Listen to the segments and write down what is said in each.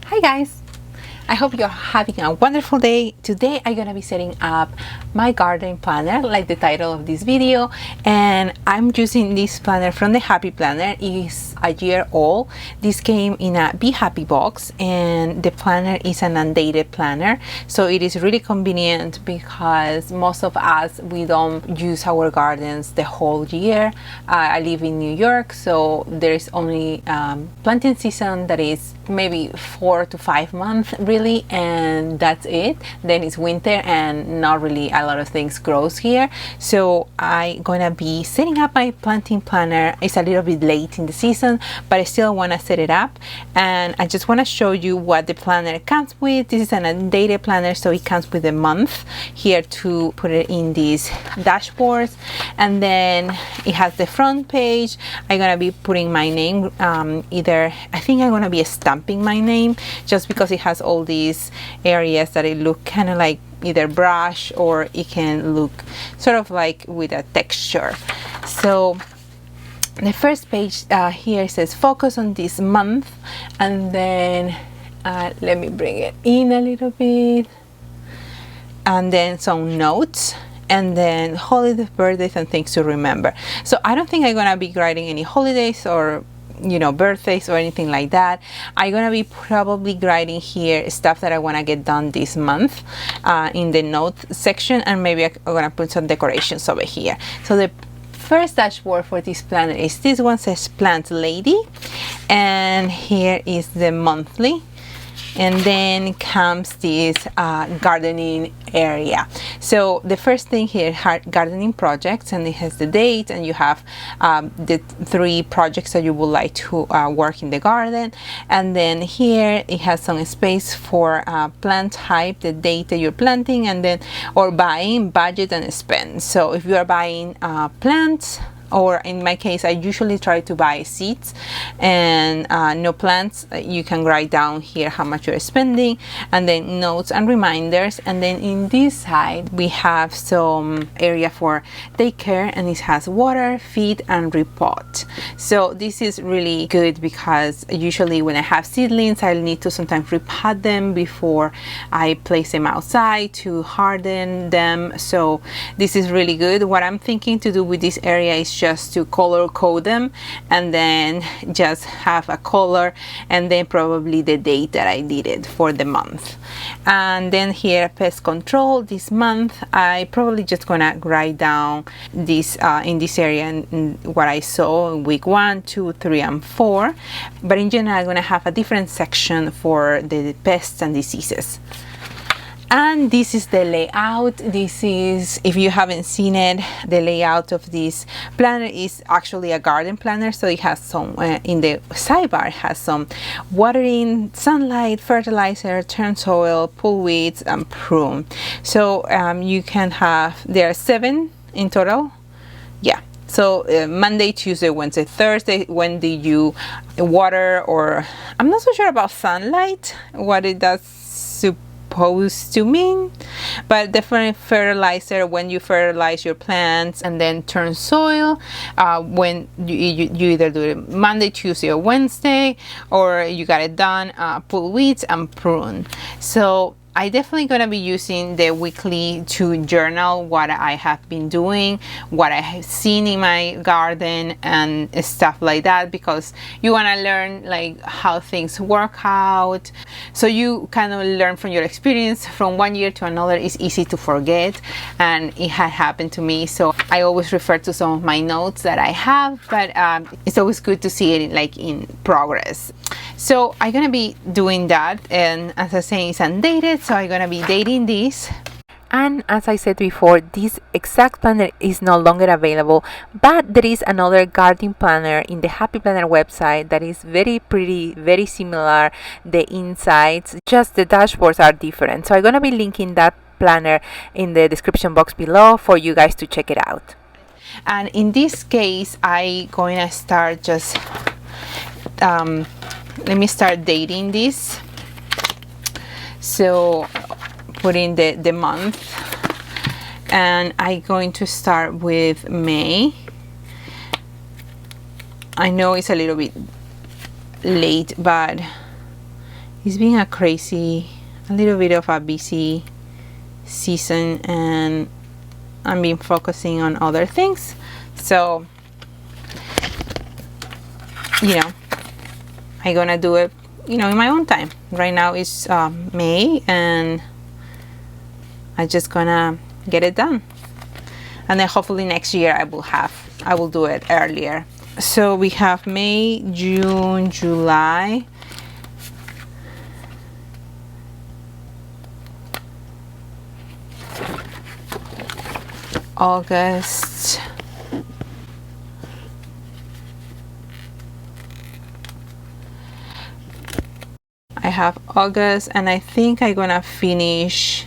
Hi guys! I hope you're having a wonderful day. Today I'm gonna be setting up my garden planner, like the title of this video, and I'm using this planner from the Happy Planner. It is a year old. This came in a Be Happy box, and the planner is an undated planner, so it is really convenient because most of us, we don't use our gardens the whole year. I live in New York, so there is only planting season that is maybe 4 to 5 months really, and that's it. Then it's winter and not really a lot of things grows here. So I'm gonna be setting up my planting planner. It's a little bit late in the season, but I still want to set it up, and I just want to show you what the planner comes with. This is an undated planner, so it comes with a month here to put it in these dashboards, and then it has the front page. I'm gonna be putting my name, either I think I'm gonna be stamping my name, just because it has all these areas that it look kind of like either brush, or it can look sort of like with a texture. So the first page here says focus on this month, and then let me bring it in a little bit, and then some notes, and then holidays, birthdays, and things to remember. So I don't think I'm gonna be writing any holidays or birthdays or anything like that. I'm gonna be probably writing here stuff that I want to get done this month in the note section, and maybe I'm gonna put some decorations over here. So the first dashboard for this planner is this one, says Plant Lady, and here is the monthly, and then comes this gardening area. So the first thing here, gardening projects, and it has the date, and you have the 3 projects that you would like to work in the garden, and then here it has some space for plant type, the date that you're planting, and then or buying, budget, and spend. So if you are buying plants, or in my case I usually try to buy seeds and no plants, you can write down here how much you're spending, and then notes and reminders. And then in this side we have some area for daycare, and it has water, feed, and repot. So this is really good because usually when I have seedlings, I'll need to sometimes repot them before I place them outside to harden them. So this is really good. What I'm thinking to do with this area is just to color code them, and then just have a color, and then probably the date that I did it for the month. And then here, pest control, this month I probably just gonna write down this in this area and what I saw in week 1, 2, 3, and 4, but in general I'm gonna have a different section for the pests and diseases. And this is the layout. This is, if you haven't seen it, the layout of this planner is actually a garden planner. So it has some, in the sidebar, it has some watering, sunlight, fertilizer, turn soil, pull weeds, and prune. So you can have, there are 7 in total. Yeah. So Monday, Tuesday, Wednesday, Thursday, when do you water, or I'm not so sure about sunlight, what it does supposed to mean, but definitely fertilizer, when you fertilize your plants, and then turn soil when you either do it Monday, Tuesday, or Wednesday, or you got it done, pull weeds and prune. So I definitely gonna be using the weekly to journal what I have been doing, what I have seen in my garden, and stuff like that, because you wanna learn like how things work out. So you kind of learn from your experience. From one year to another, it's easy to forget, and it had happened to me. So I always refer to some of my notes that I have, but it's always good to see it like in progress. So I'm gonna be doing that, and as I say, it's undated, so I'm gonna be dating this. And as I said before, this exact planner is no longer available, but there is another garden planner in the Happy Planner website that is very pretty, very similar. The insides, just the dashboards are different. So I'm gonna be linking that planner in the description box below for you guys to check it out. And in this case, I'm going to start just let me start dating this. So put in the month, and I'm going to start with May. I know it's a little bit late, but it's been a little bit of a busy season, and I've been focusing on other things. So, you know, I'm gonna do it, you know, in my own time. Right now it's May, and I'm just gonna get it done. And then hopefully next year I will do it earlier. So we have May, June, July, August, I have August, and I think I'm gonna finish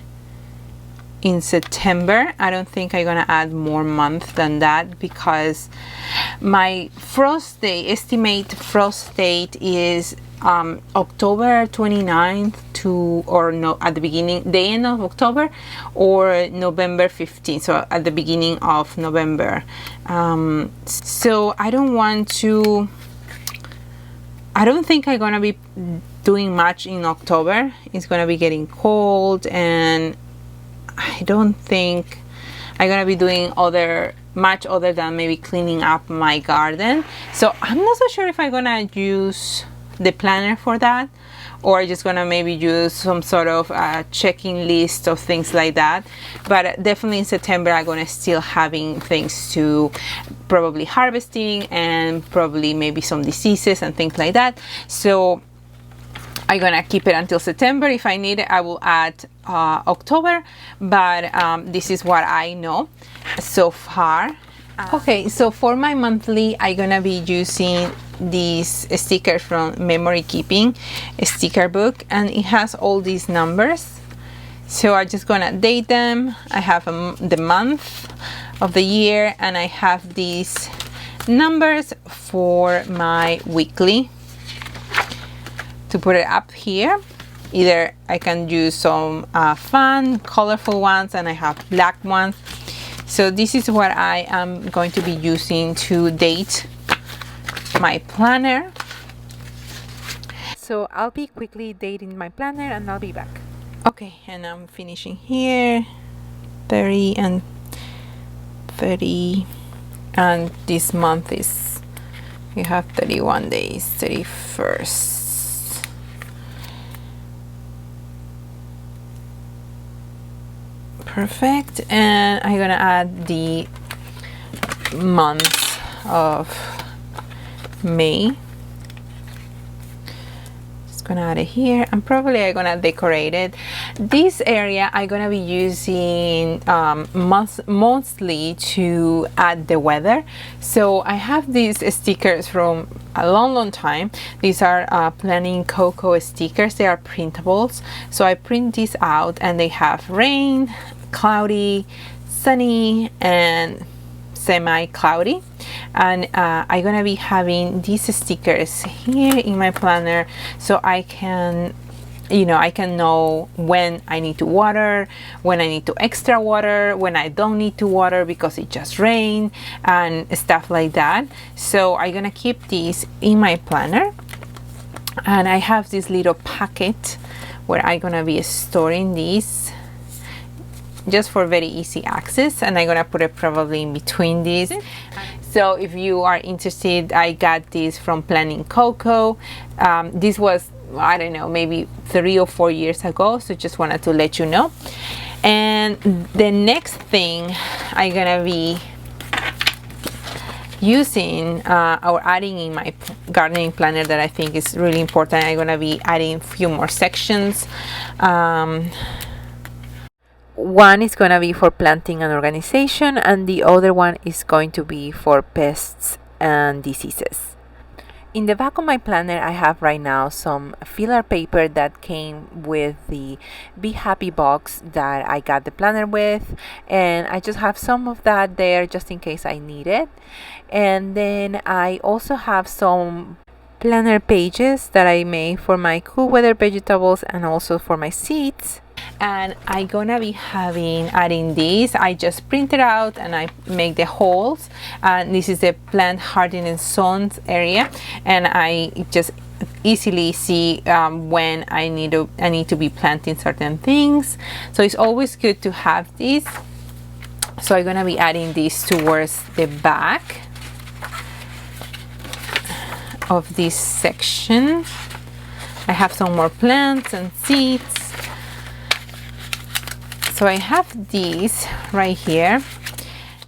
in September. I don't think I'm gonna add more months than that, because my frost day, estimate frost date is October 29th to, or no, at the beginning, the end of October, or November 15th, so at the beginning of November. So I don't think I'm gonna be doing much in October. It's gonna be getting cold, and I don't think I'm gonna be doing much other than maybe cleaning up my garden. So I'm not so sure if I'm gonna use the planner for that, or just gonna maybe use some sort of checking list of things like that. But definitely in September I'm gonna still having things to probably harvesting, and probably maybe some diseases and things like that. So I'm gonna keep it until September. If I need it, I will add October, but this is what I know so far. Okay, so for my monthly, I'm gonna be using these stickers from Memory Keeping sticker book, and it has all these numbers. So I'm just gonna date them. I have the month of the year, and I have these numbers for my weekly to put it up here. Either I can use some fun, colorful ones, and I have black ones. So this is what I am going to be using to date my planner. So I'll be quickly dating my planner, and I'll be back. Okay, and I'm finishing here, 30 and 30, and this month is, you have 31 days, 31st. Perfect. And I'm gonna add the month of May. Just gonna add it here, and probably I'm gonna decorate it. This area I'm gonna be using mostly to add the weather. So I have these stickers from a long time. These are planning cocoa stickers. They are printables, so I print these out, and they have rain, cloudy, sunny, and semi-cloudy. And I'm gonna be having these stickers here in my planner, so I can, you know, I can know when I need to water, when I need to extra water, when I don't need to water because it just rained, and stuff like that. So I'm gonna keep these in my planner, and I have this little packet where I'm gonna be storing these just for very easy access, and I'm gonna put it probably in between these. So if you are interested, I got this from Planning Cocoa. This was, I don't know, maybe 3 or 4 years ago, so just wanted to let you know. And the next thing I'm gonna be using or adding in my gardening planner that I think is really important, I'm gonna be adding a few more sections. One is going to be for planting and organization, and the other one is going to be for pests and diseases. In the back of my planner, I have right now some filler paper that came with the Be Happy box that I got the planner with, and I just have some of that there just in case I need it. And then I also have some planner pages that I made for my cool weather vegetables and also for my seeds. And I'm gonna be adding these. I just print it out and I make the holes, and this is the plant hardening zones area, and I just easily see when I need to be planting certain things. So it's always good to have this. So I'm gonna be adding this towards the back of this section. I have some more plants and seeds. So I have these right here.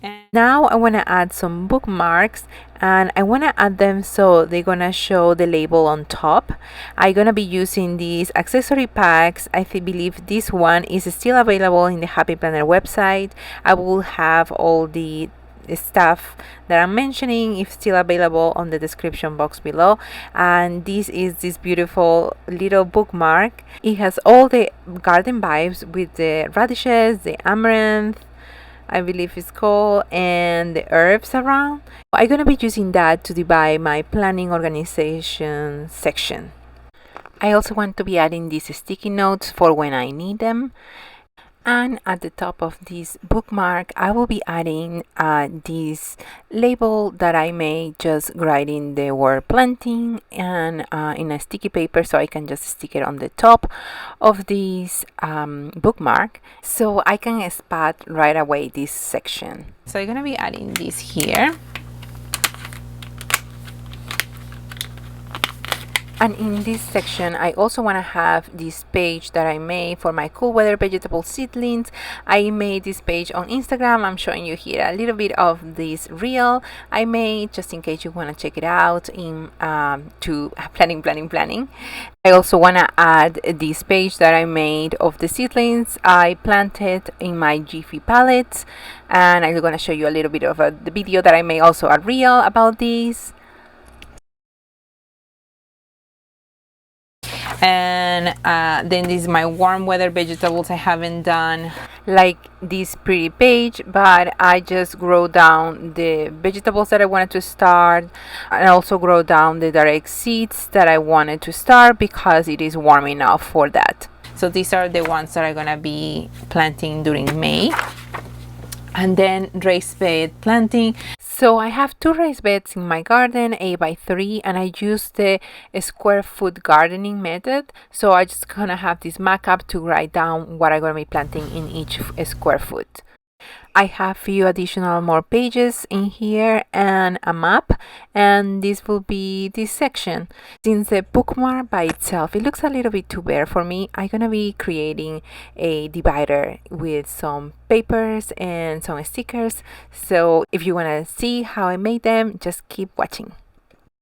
And now I want to add some bookmarks, and I want to add them so they're gonna show the label on top. I'm gonna be using these accessory packs. I believe this one is still available in the Happy Planner website. I will have all the stuff that I'm mentioning is still available on the description box below. And this is this beautiful little bookmark. It has all the garden vibes with the radishes, the amaranth, I believe it's called, and the herbs around. I'm gonna be using that to divide my planning organization section. I also want to be adding these sticky notes for when I need them. And at the top of this bookmark, I will be adding this label that I made, just writing the word planting and in a sticky paper, so I can just stick it on the top of this bookmark, so I can spot right away this section. So I'm gonna be adding this here. And in this section, I also want to have this page that I made for my cool weather vegetable seedlings. I made this page on Instagram. I'm showing you here a little bit of this reel I made, just in case you want to check it out in to planning. I also want to add this page that I made of the seedlings I planted in my Jiffy pallets, and I'm going to show you a little bit of the video that I made, also a reel about this. And then this is my warm weather vegetables. I haven't done like this pretty page, but I just wrote down the vegetables that I wanted to start, and also wrote down the direct seeds that I wanted to start because it is warm enough for that. So these are the ones that I'm gonna be planting during May. And then raised bed planting. So I have 2 raised beds in my garden, 8x3, and I use the square foot gardening method. So I just gonna have this markup to write down what I'm gonna be planting in each square foot. I have few additional more pages in here and a map, and this will be this section. Since the bookmark by itself, it looks a little bit too bare for me, I'm gonna be creating a divider with some papers and some stickers. So if you wanna see how I made them, just keep watching.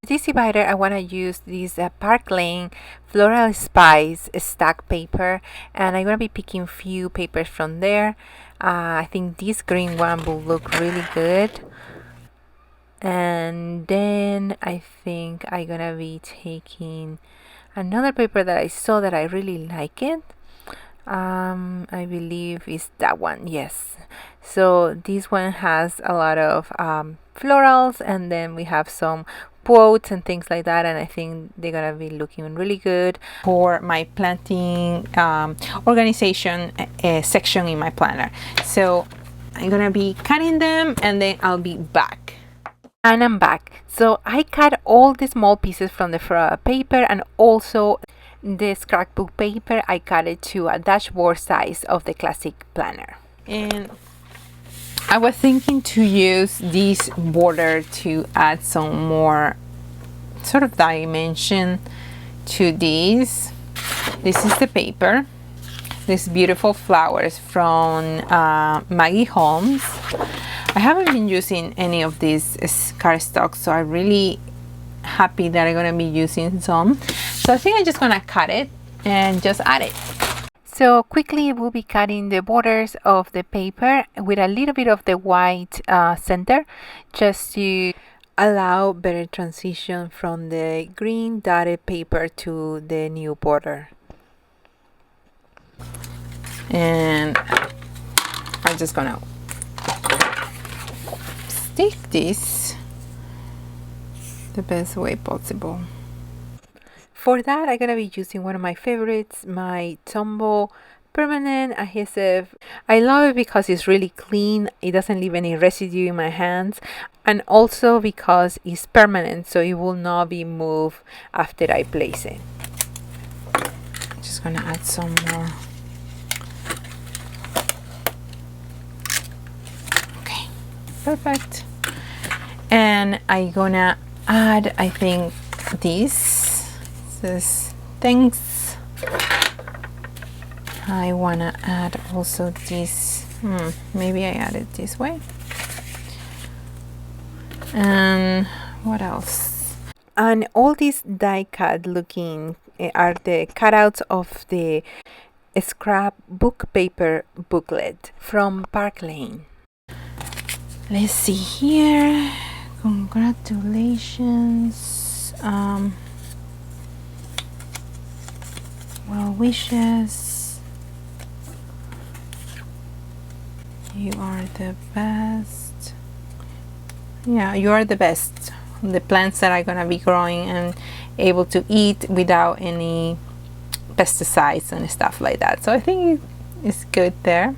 This divider, I want to use this Park Lane Floral Spice stack paper, and I'm going to be picking few papers from there. I think this green one will look really good. And then I think I'm going to be taking another paper that I saw that I really like it. I believe it's that one, yes. So this one has a lot of florals, and then we have some quotes and things like that, and I think they're gonna be looking really good for my planting organization section in my planner. So I'm gonna be cutting them, and then I'll be back. And I'm back. So I cut all the small pieces from the paper, and also the scrapbook paper. I cut it to a dashboard size of the classic planner. And I was thinking to use this border to add some more sort of dimension to this. This is the paper. These beautiful flowers from Maggie Holmes. I haven't been using any of these cardstock, so I'm really happy that I'm gonna be using some. So I think I'm just gonna cut it and just add it. So quickly we'll be cutting the borders of the paper with a little bit of the white center, just to allow better transition from the green dotted paper to the new border. And I'm just gonna stick this the best way possible. For that, I'm gonna be using one of my favorites, my Tombow permanent adhesive. I love it because it's really clean. It doesn't leave any residue in my hands, and also because it's permanent, so it will not be moved after I place it. Just gonna add some more. Okay, perfect. And I'm gonna add, I think, this is thanks. I wanna add also this. Maybe I add it this way. And what else? And all these die cut looking are the cutouts of the scrapbook paper booklet from Park Lane. Let's see here. Congratulations. Well wishes. You are the best. Yeah, you are the best. The plants that are gonna be growing and able to eat without any pesticides and stuff like that. So I think it's good there.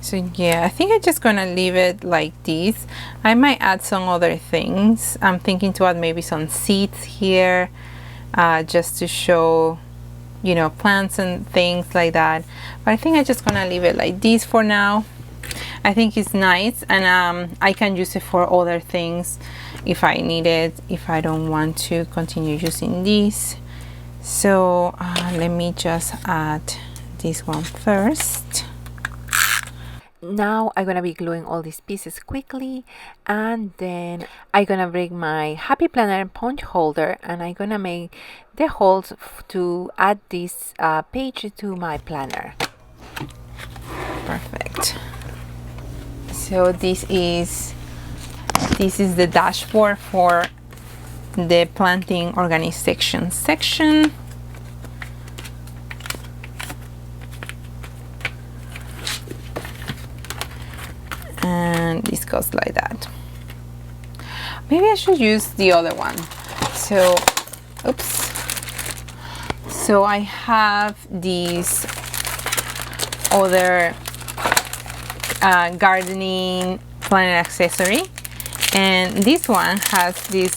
So yeah, I think I'm just gonna leave it like this. I might add some other things. I'm thinking to add maybe some seeds here, just to show, you know, plants and things like that. But I think I'm just gonna leave it like this for now. I think it's nice, and I can use it for other things if I need it, if I don't want to continue using this. So let me just add this one first. Now I'm gonna be gluing all these pieces quickly, and then I'm gonna bring my Happy Planner punch holder, and I'm gonna make the holes to add this page to my planner. Perfect. So this is the dashboard for the planting organization section. And this goes like that. Maybe I should use the other one. So, oops. So I have these other gardening planner accessory, and this one has this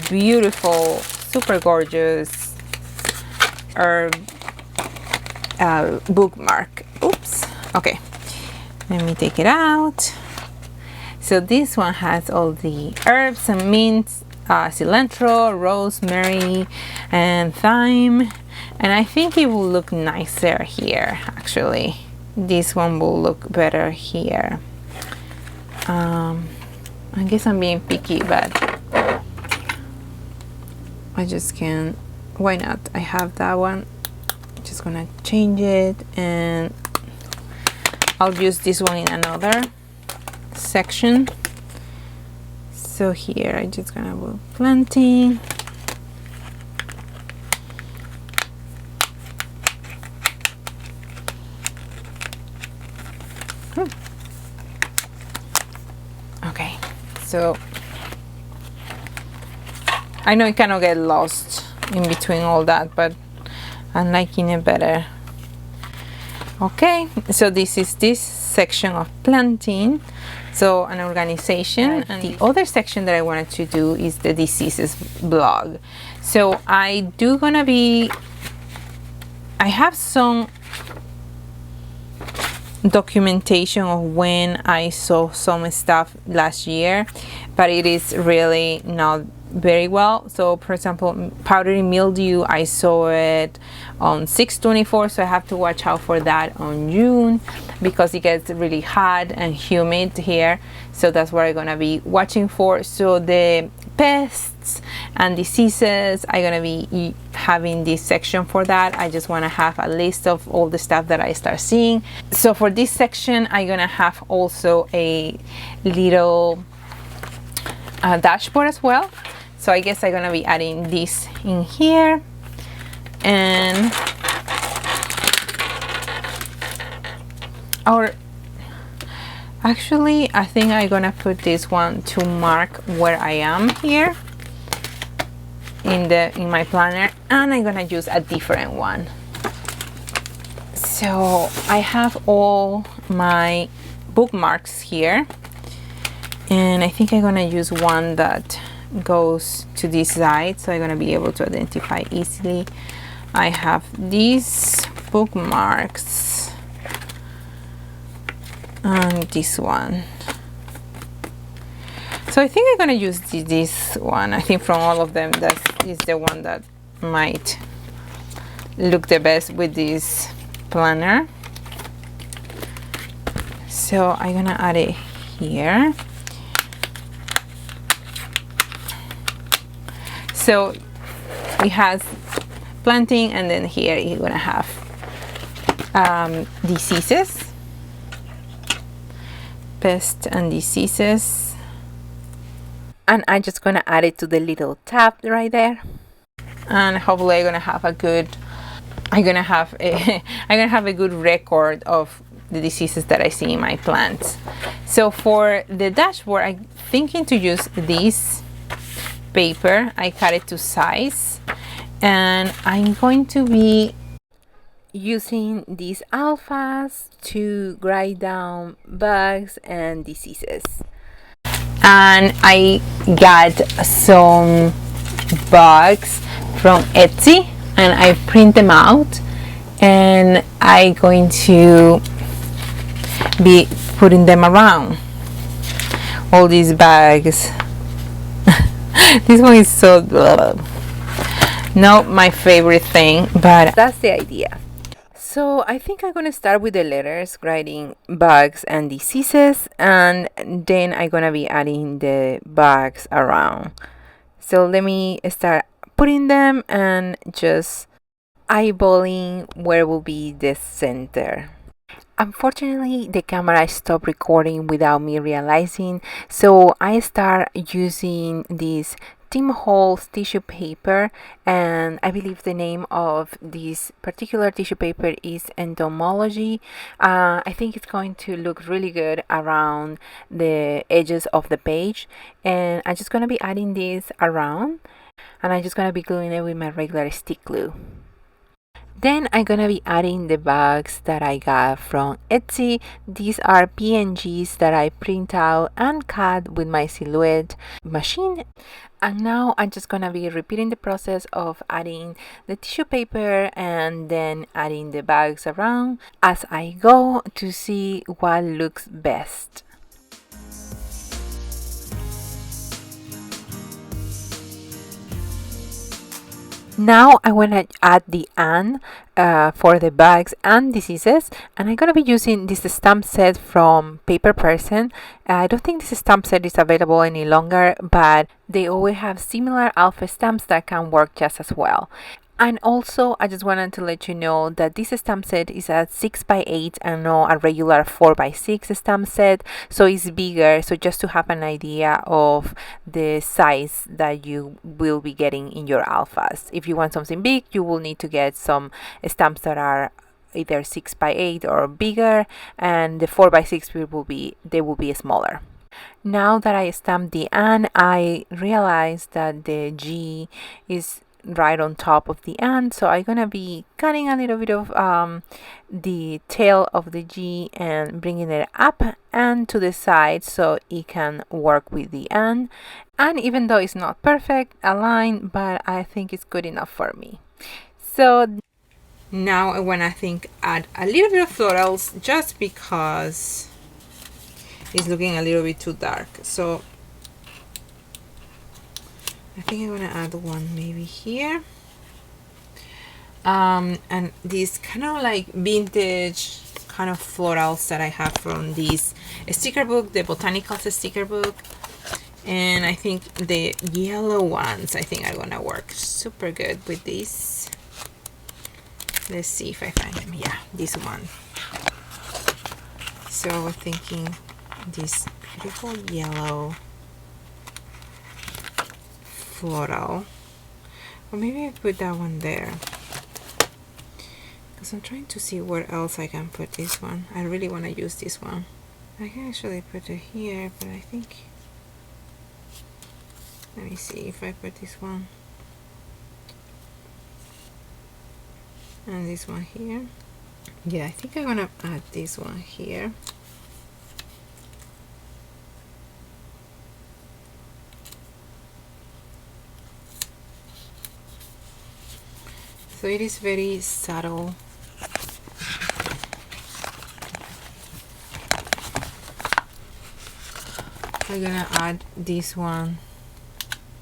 beautiful, super gorgeous herb bookmark. Oops. Okay. Let me take it out. So this one has all the herbs and mints, cilantro, rosemary, and thyme. And I think it will look nicer here, actually. This one will look better here. I guess I'm being picky, but I just can't. Why not? I have that one. Just gonna change it, and I'll use this one in another section. So here I'm just gonna put planting. Okay, so I know it cannot get lost in between all that, but I'm liking it better. Okay, so this is this section of planting, so an organization, and the other section that I wanted to do is the diseases blog. So I have some documentation of when I saw some stuff last year, but it is really not very well. So for example, powdery mildew, I saw it on 6/24, so I have to watch out for that on June because it gets really hot and humid here. So that's what I'm gonna be watching for. So the pests and diseases, I'm gonna be having this section for that. I just want to have a list of all the stuff that I start seeing. So for this section, I'm gonna have also a little dashboard as well. So I guess I'm gonna be adding this in here, and or actually I think I'm gonna put this one to mark where I am here in my planner, and I'm gonna use a different one. So I have all my bookmarks here, and I think I'm gonna use one that goes to this side, so I'm gonna be able to identify easily. I have these bookmarks and this one. So I think I'm gonna use this one. I think from all of them, that is the one that might look the best with this planner. So I'm gonna add it here. So it has planting, and then here you're gonna have diseases, pests and diseases, and I'm just gonna add it to the little tab right there, and hopefully I'm gonna have a good I'm gonna have a good record of the diseases that I see in my plants. So for the dashboard, I'm thinking to use this paper. I cut it to size, and I'm going to be using these alphas to write down bugs and diseases. And I got some bugs from Etsy, and I print them out, and I'm going to be putting them around, all these bags. This one is so not my favorite thing, but that's the idea. So I think I'm gonna start with the letters, writing bugs and diseases, and then I'm gonna be adding the bugs around. So let me start putting them and just eyeballing where will be the center. Unfortunately, the camera stopped recording without me realizing, so I start using this Tim Holtz tissue paper, and I believe the name of this particular tissue paper is Entomology. I think it's going to look really good around the edges of the page, and I'm just going to be adding this around, and I'm just going to be gluing it with my regular stick glue. Then I'm gonna be adding the bags that I got from Etsy. These are PNGs that I print out and cut with my Silhouette machine. And now I'm just gonna be repeating the process of adding the tissue paper and then adding the bags around as I go to see what looks best. Now I want to add the "and" for the bugs and diseases, and I'm going to be using this stamp set from Paper Person. I don't think this stamp set is available any longer, but they always have similar alpha stamps that can work just as well. And also, I just wanted to let you know that this stamp set is a 6x8 and not a regular 4x6 stamp set, so it's bigger. So just to have an idea of the size that you will be getting in your alphas. If you want something big, you will need to get some stamps that are either 6x8 or bigger, and the 4x6 will be smaller. Now that I stamped the "and", I realized that the G is right on top of the "and", so I'm gonna be cutting a little bit of the tail of the G and bringing it up and to the side so it can work with the "and". And even though it's not perfect aligned, but I think it's good enough for me. So now I want to add a little bit of florals, just because it's looking a little bit too dark. So I think I'm gonna add one maybe here, and these kind of like vintage kind of florals that I have from this sticker book, the Botanicals sticker book, and I think the yellow ones are gonna work super good with this. Let's see if I find them. Yeah, this one. So we're thinking this beautiful yellow floral, or maybe I put that one there, because I'm trying to see where else I can put this one. I really want to use this one. I can actually put it here, but I think, let me see if I put this one and this one here. Yeah, I think I'm gonna add this one here. So it is very subtle. I'm gonna add this one,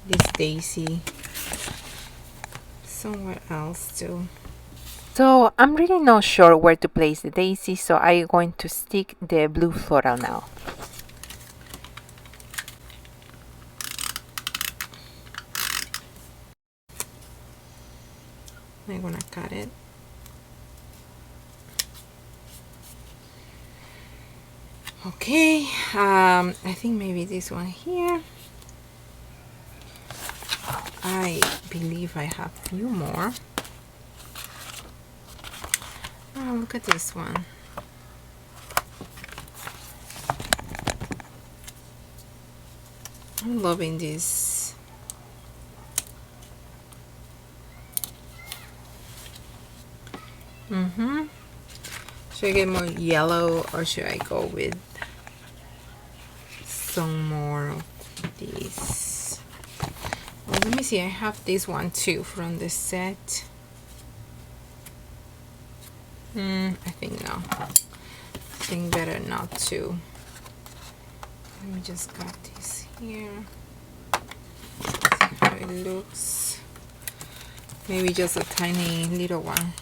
this daisy, somewhere else too. So I'm really not sure where to place the daisy, so I'm going to stick the blue floral now. I'm gonna cut it. Okay, I think maybe this one here. I believe I have a few more. Oh, look at this one. I'm loving this. Should I get more yellow or should I go with some more of these? Well, let me see. I have this one too from the set. I think no. I think better not to. Let me just cut this here. See how it looks. Maybe just a tiny little one.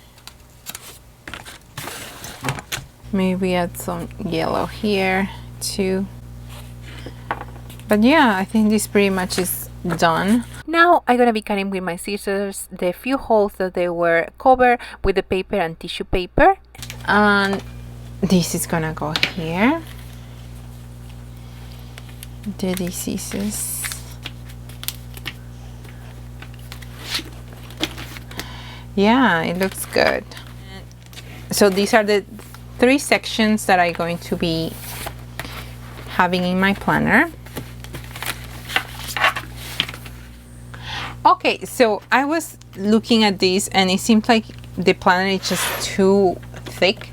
Maybe add some yellow here too. But yeah, I think this pretty much is done. Now I'm gonna be cutting with my scissors the few holes that they were covered with the paper and tissue paper, and this is gonna go here. Dirty scissors. Yeah, it looks good. So these are the 3 sections that I'm going to be having in my planner. Okay, so I was looking at this and it seemed like the planner is just too thick,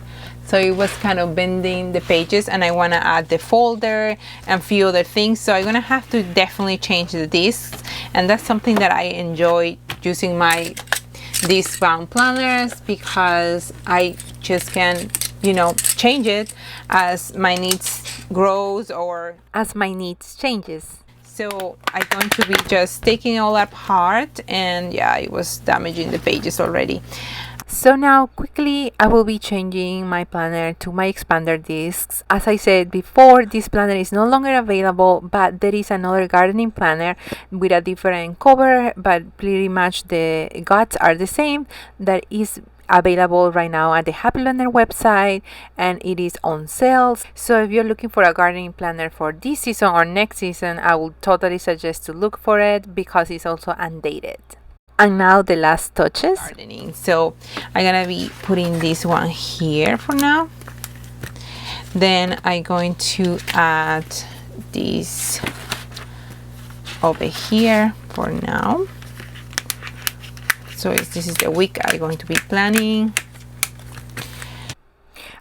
so it was kind of bending the pages, and I want to add the folder and a few other things, so I'm gonna have to definitely change the discs, and that's something that I enjoy using my disc bound planners, because I just can, you know, change it as my needs grows or as my needs changes. So I'm going to be just taking it all apart, and yeah, it was damaging the pages already. So now quickly I will be changing my planner to my expander discs. As I said before, this planner is no longer available, but there is another gardening planner with a different cover, but pretty much the guts are the same, that is available right now at the Happy Planner website, and it is on sale. So if you're looking for a gardening planner for this season or next season, I would totally suggest to look for it, because it's also undated. And now the last touches, gardening. So I'm gonna be putting this one here for now. Then I'm going to add this over here for now. So this is the week I'm going to be planning.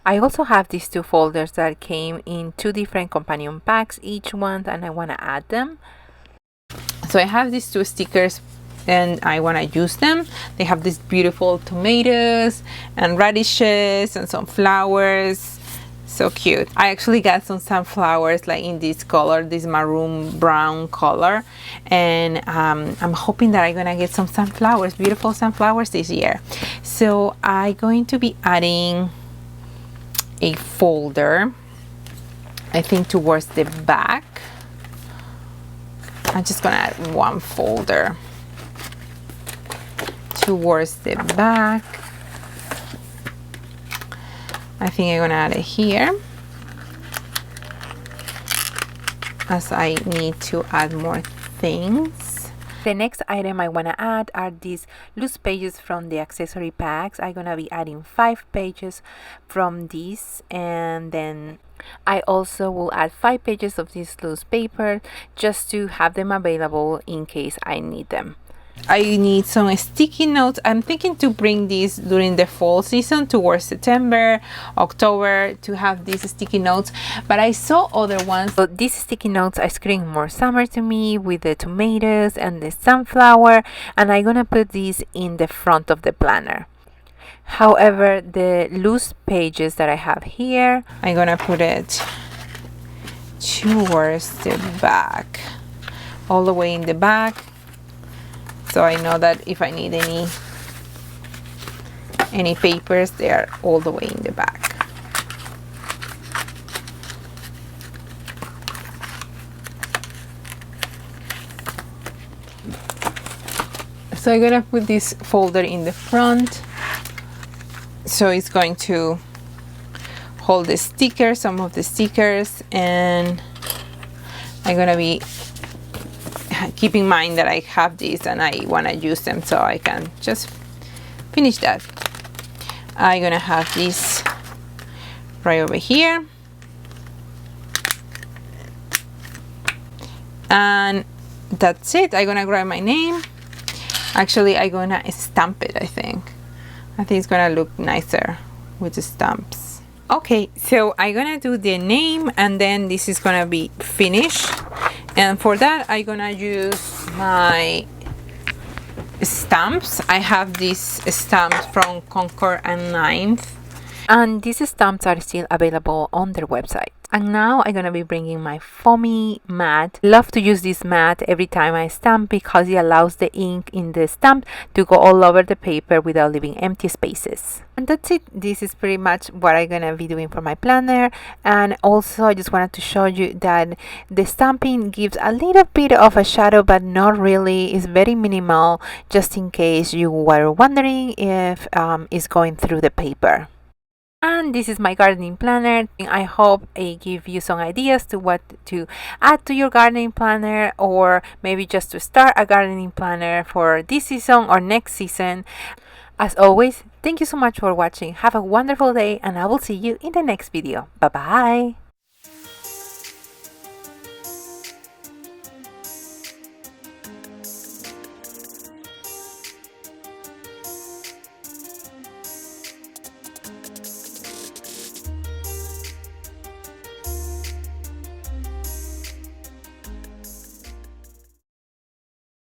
I also have these 2 folders that came in 2 different companion packs each one, and I want to add them. So I have these 2 stickers and I want to use them. They have these beautiful tomatoes and radishes and some flowers. So cute. I actually got some sunflowers like in this color, this maroon brown color, and I'm hoping that I'm gonna get some sunflowers, beautiful sunflowers this year. So I'm going to be adding a folder, I think towards the back. I'm just gonna add 1 folder towards the back. I think I'm gonna add it here, as I need to add more things. The next item I want to add are these loose pages from the accessory packs. I'm gonna be adding 5 pages from these, and then I also will add 5 pages of this loose paper just to have them available in case I need them. I need some sticky notes. I'm thinking to bring these during the fall season towards September, October, to have these sticky notes, but I saw other ones. So these sticky notes are screaming more summer to me, with the tomatoes and the sunflower, and I'm gonna put these in the front of the planner. However, the loose pages that I have here, I'm gonna put it towards the back, all the way in the back, so I know that if I need any papers, they are all the way in the back. So I'm gonna put this folder in the front, so it's going to hold the stickers, some of the stickers, and I'm gonna be keep in mind that I have these and I want to use them, so I can just finish that. I'm gonna have this right over here, and that's it. I'm gonna grab my name. Actually, I'm gonna stamp it. I think it's gonna look nicer with the stamps. Okay, so I'm gonna do the name, and then this is gonna be finished. And for that, I'm gonna use my stamps. I have these stamps from Concord and 9th, and these stamps are still available on their website. And now I'm gonna be bringing my foamy mat. Love to use this mat every time I stamp because it allows the ink in the stamp to go all over the paper without leaving empty spaces. And that's it. This is pretty much what I'm gonna be doing for my planner. And also I just wanted to show you that the stamping gives a little bit of a shadow, but not really. It's very minimal, just in case you were wondering if it's going through the paper. And this is my gardening planner. I hope it gives you some ideas to what to add to your gardening planner, or maybe just to start a gardening planner for this season or next season. As always, thank you so much for watching. Have a wonderful day, and I will see you in the next video. Bye bye.